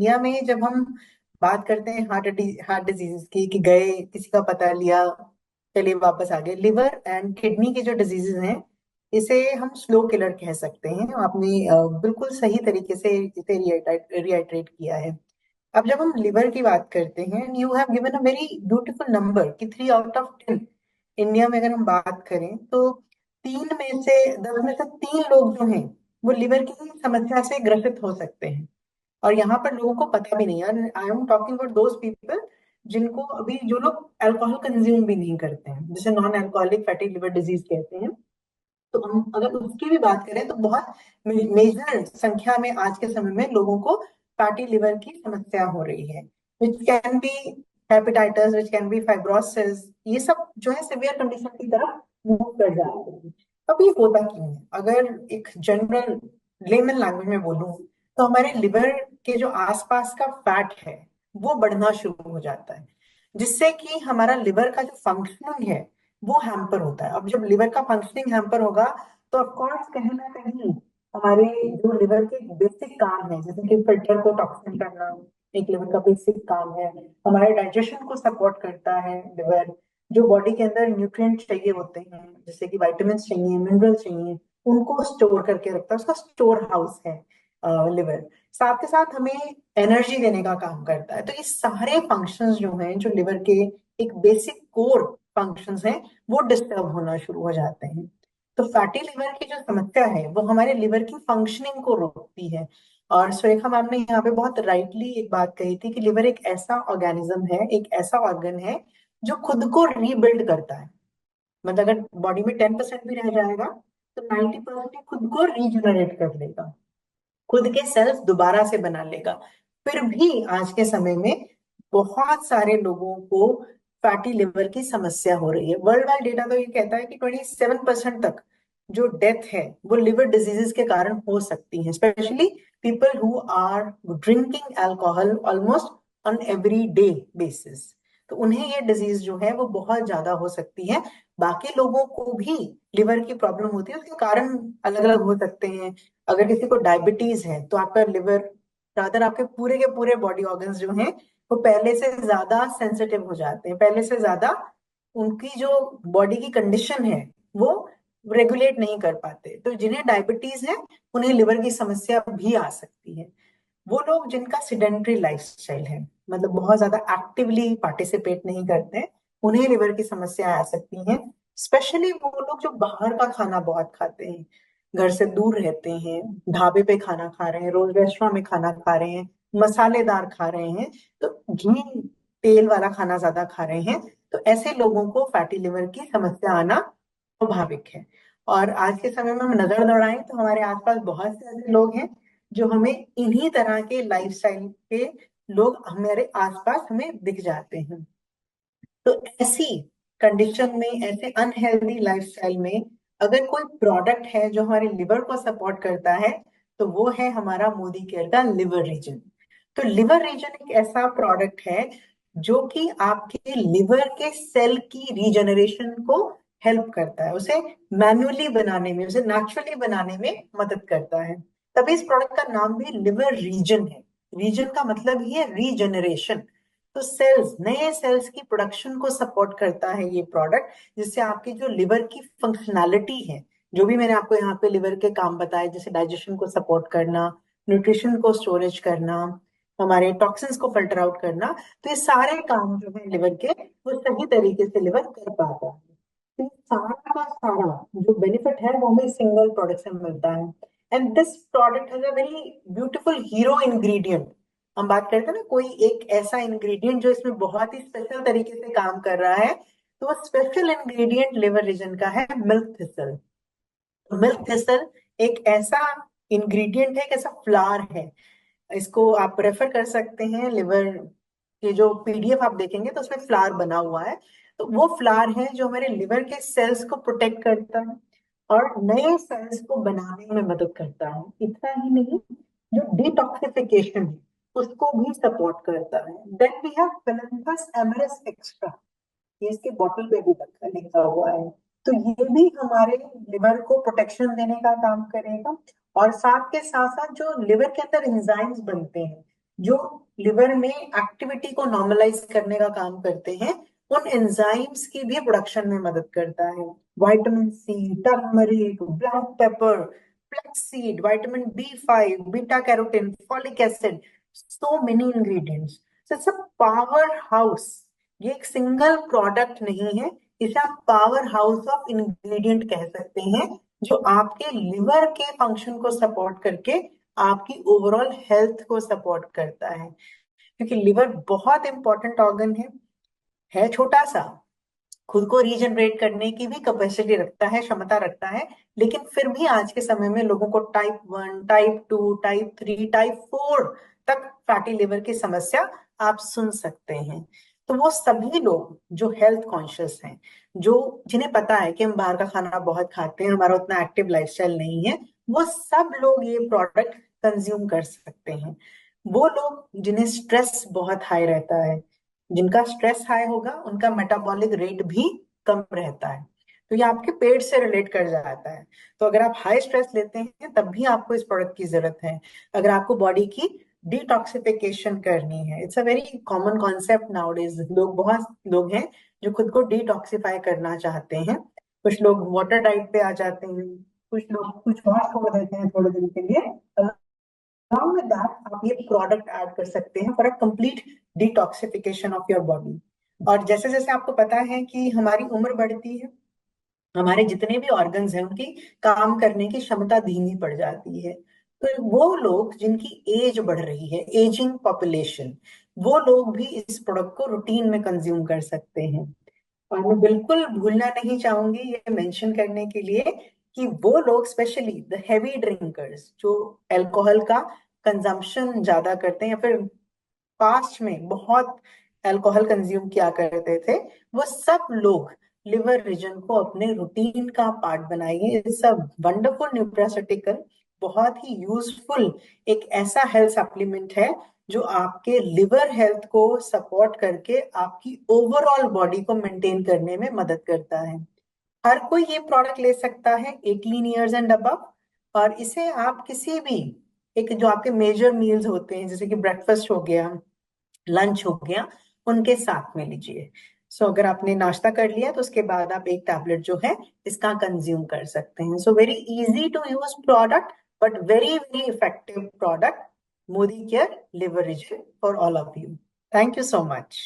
India में जब हम बात करते हैं हार्ट डिजीज की, कि गए किसी का पता लिया, चलिए वापस आ गए, लिवर एंड किडनी के जो डिजीजेस हैं, इसे हम स्लो किलर कह सकते हैं। आपने बिल्कुल सही तरीके से इसे रिआइट्रेट किया है। अब जब हम लिवर की बात करते हैं, you have given a very beautiful number कि 3 आउट ऑफ 10 इंडिया में अगर हम बात करें तो 10 में से 3 लोग जो हैं वो लिवर की समस्या से ग्रसित हो सकते हैं। और यहाँ पर लोगों को पता भी नहीं है। I am talking about those people जिनको अभी, जो लोग अल्कोहल कंज्यूम भी नहीं करते हैं, जिसे non alcoholic fatty liver disease कहते हैं। तो हम अगर उसकी भी बात करें तो बहुत मेजर संख्या में आज के समय में लोगों को फैटी लिवर की समस्या हो रही है, which can be hepatitis, which can be fibrosis. ये सब जो है सिवियर कंडीशन की तरफ मूव कर जाते हैं। अब ये होता क्यों है? अगर एक जनरल लेमन लैंग्वेज में बोलूं तो हमारे लिवर के जो आसपास का फैट है वो बढ़ना शुरू हो जाता है, जिससे कि हमारा लिवर का जो फंक्शनिंग है वो हैम्पर होता है। अब जब लिवर का फंक्शनिंग हैम्पर होगा तो ऑफकोर्स कहीं ना कहीं हमारे जो लिवर के बेसिक काम है, जैसे कि फिल्टर को टॉक्सिन करना, एक लिवर का बेसिक काम है। हमारे डाइजेशन को सपोर्ट करता है लिवर। जो बॉडी के अंदर न्यूट्रिएंट चाहिए होते हैं, जैसे कि विटामिन चाहिए, मिनरल चाहिए, उनको स्टोर करके रखता है, उसका स्टोर हाउस है लिवर। साथ के साथ हमें एनर्जी देने का काम करता है। तो ये सारे फंक्शंस जो हैं, जो लिवर के एक बेसिक कोर फंक्शंस हैं, वो डिस्टर्ब होना शुरू हो जाते हैं। तो फैटी लिवर की जो समस्या है वो हमारे लिवर की फंक्शनिंग को रोकती है। और सुरेखा मैम ने यहाँ पे बहुत राइटली एक बात कही थी कि लिवर एक ऐसा ऑर्गेनिज्म है, एक ऐसा ऑर्गन है जो खुद को रीबिल्ड करता है। मतलब अगर बॉडी में 10% भी रह जाएगा तो 90% खुद को रीजनरेट कर लेगा, खुद के सेल्स दोबारा से बना लेगा। फिर भी आज के समय में बहुत सारे लोगों को फैटी लिवर की समस्या हो रही है। वर्ल्ड वाइड डेटा तो ये कहता है कि 27% तक जो डेथ है वो लिवर डिजीजेस के कारण हो सकती है, specially people who are drinking alcohol almost on every day basis. तो उन्हें ये डिजीज जो है वो बहुत ज्यादा हो सकती है। बाकी लोगों को भी लिवर की प्रॉब्लम होती है, उसके कारण अलग अलग हो सकते हैं। अगर किसी को डायबिटीज है तो आपका लिवर, रादर आपके पूरे के पूरे बॉडी ऑर्गन्स जो हैं वो पहले से ज्यादा सेंसिटिव हो जाते हैं, पहले से ज्यादा उनकी जो बॉडी की कंडीशन है वो रेगुलेट नहीं कर पाते। तो जिन्हें डायबिटीज है उन्हें लिवर की समस्या भी आ सकती है। वो लोग जिनका सिडेंट्री लाइफस्टाइल है, मतलब बहुत ज्यादा एक्टिवली पार्टिसिपेट नहीं करते, उन्हें लिवर की समस्या आ सकती है। स्पेशली वो लोग जो बाहर का खाना बहुत खाते हैं, घर से दूर रहते हैं, ढाबे पे खाना खा रहे हैं, रोज रेस्टोरेंट में खाना खा रहे हैं, मसालेदार खा रहे हैं, तो घी तेल वाला खाना ज्यादा खा रहे हैं, तो ऐसे लोगों को फैटी लिवर की समस्या आना स्वाभाविक है। और आज के समय में हम नजर दौड़ाएं तो हमारे आसपास बहुत से ऐसे लोग हैं जो हमें इन्हीं तरह के लाइफस्टाइल के लोग हमारे आसपास हमें दिख जाते हैं। तो ऐसी कंडीशन में, ऐसे अनहेल्दी लाइफस्टाइल में, अगर कोई प्रोडक्ट है जो हमारे लिवर को सपोर्ट करता है तो वो है हमारा मोदी केयर का लिवर रीजन। तो लिवर रीजन एक ऐसा प्रोडक्ट है जो कि आपके लिवर के सेल की रीजनरेशन को हेल्प करता है, उसे मैन्युअली बनाने में, उसे नेचुरली बनाने में मदद करता है। तभी इस प्रोडक्ट का नाम भी लिवर रीजन है। रीजन का मतलब ही है रीजनरेशन। तो सेल्स, नए सेल्स की प्रोडक्शन को सपोर्ट करता है ये प्रोडक्ट, जिससे आपकी जो लिवर की फंक्शनैलिटी है, जो भी मैंने आपको यहाँ पे लिवर के काम बताए, जैसे डाइजेशन को सपोर्ट करना, न्यूट्रिशन को स्टोरेज करना, हमारे टॉक्सिन्स को फिल्टर आउट करना, तो ये सारे काम जो है लिवर के, वो सही तरीके से लिवर कर पाता है। तो ये सारा का सारा जो बेनिफिट है वो हमें सिंगल प्रोडक्ट से मिलता है। And this product has a very beautiful hero ingredient. हम बात करते हैं ना, कोई एक ऐसा इंग्रेडिएंट जो इसमें बहुत ही स्पेशल तरीके से काम कर रहा है, तो वो स्पेशल इंग्रेडिएंट लिवर रीजन का है मिल्क थिसल। मिल्क थिसल एक ऐसा इंग्रेडिएंट है, एक ऐसा फ्लावर है। इसको आप रेफर कर सकते हैं, लिवर के जो पीडीएफ आप देखेंगे तो उसमें फ्लावर बना हुआ है। तो वो फ्लावर है जो हमारे लिवर के सेल्स को प्रोटेक्ट करता है और नए सेल्स को बनाने में मदद करता है। इतना ही नहीं, जो डिटॉक्सिफिकेशन है उसको भी सपोर्ट करता है। Then we have filthiness amorous extra, ये इसके बॉटल पे भी लिखा हुआ है। तो ये भी हमारे लिवर को प्रोटेक्शन देने का काम करेगा। और साथ के साथ साथ जो लिवर के अंदर एंजाइम्स बनते हैं, जो लिवर में एक्टिविटी को नॉर्मलाइज करने का काम करते हैं, उन एंजाइम्स की भी प्रोडक्शन में मदद करता है। Vitamin C, turmeric, black pepper, flaxseed, vitamin B5, beta carotene, folic acid, so many ingredients. It's a power house. ये एक सिंगल प्रोडक्ट नहीं है, इसे आप पावर हाउस ऑफ इंग्रेडिएंट कह सकते हैं, जो आपके लिवर के फंक्शन को सपोर्ट करके आपकी ओवरऑल हेल्थ को सपोर्ट करता है। क्योंकि लिवर बहुत इंपॉर्टेंट ऑर्गन है छोटा सा, खुद को रीजनरेट करने की भी कैपेसिटी रखता है, क्षमता रखता है, लेकिन फिर भी आज के समय में लोगों को टाइप 1, टाइप 2, टाइप 3, टाइप 4 तक फैटी लिवर की समस्या आप सुन सकते हैं। तो वो सभी लोग जो हेल्थ कॉन्शियस हैं, जो जिन्हें पता है कि हम बाहर का खाना बहुत खाते हैं, हमारा उतना एक्टिव लाइफस्टाइल नहीं है, वो सब लोग ये प्रोडक्ट कंज्यूम कर सकते हैं। वो लोग जिन्हें स्ट्रेस बहुत हाई रहता है, जिनका स्ट्रेस हाई होगा उनका मेटाबॉलिक रेट भी कम रहता है, तो ये आपके पेट से रिलेट कर जाता है। तो अगर आप हाई स्ट्रेस लेते हैं तब भी आपको इस प्रोडक्ट की जरूरत है। अगर आपको बॉडी की डिटॉक्सिफिकेशन करनी है, it's a very common concept nowadays, बहुत लोग हैं जो खुद को डिटॉक्सिफाई करना चाहते हैं। कुछ लोग वाटर डाइट पे आ जाते हैं, कुछ लोग कुछ और छोड़ देते हैं थोड़े दिन के लिए। along with that आप ये प्रोडक्ट ऐड कर सकते हैं for a complete detoxification of your body. और जैसे जैसे आपको पता है कि हमारी उम्र बढ़ती है, हमारे जितने भी ऑर्गन्स हैं उनकी काम करने की क्षमता धीमी पड़ जाती है। तो वो लोग जिनकी एज बढ़ रही है, एजिंग पॉपुलेशन, वो लोग भी इस प्रोडक्ट को रूटीन में कंज्यूम कर सकते हैं। और मैं बिल्कुल भूलना नहीं चाहूंगी ये मेंशन करने के लिए कि वो लोग, स्पेशली द हैवी ड्रिंकर्स, जो अल्कोहल का कंजम्पशन ज्यादा करते हैं या फिर पास्ट में बहुत अल्कोहल कंज्यूम किया करते थे, वो सब लोग लिवर रीजन को अपने रूटीन का पार्ट बनाइए। इट्स अ वंडरफुल न्यूट्रास्यूटिकल, बहुत ही यूजफुल एक ऐसा हेल्थ सप्लीमेंट है जो आपके लिवर हेल्थ को सपोर्ट करके आपकी ओवरऑल बॉडी को मेंटेन करने में मदद करता है। हर कोई ये प्रोडक्ट ले सकता है 18 ईयर्स एंड अबव। और इसे आप किसी भी, एक जो आपके मेजर मील्स होते हैं जैसे कि ब्रेकफास्ट हो गया, लंच हो गया, उनके साथ में लीजिए। सो अगर आपने नाश्ता कर लिया तो उसके बाद आप एक टैबलेट जो है इसका कंज्यूम कर सकते हैं। So very easy to use product, but very very effective product, Modi care liver regen for all of you. Thank you so much.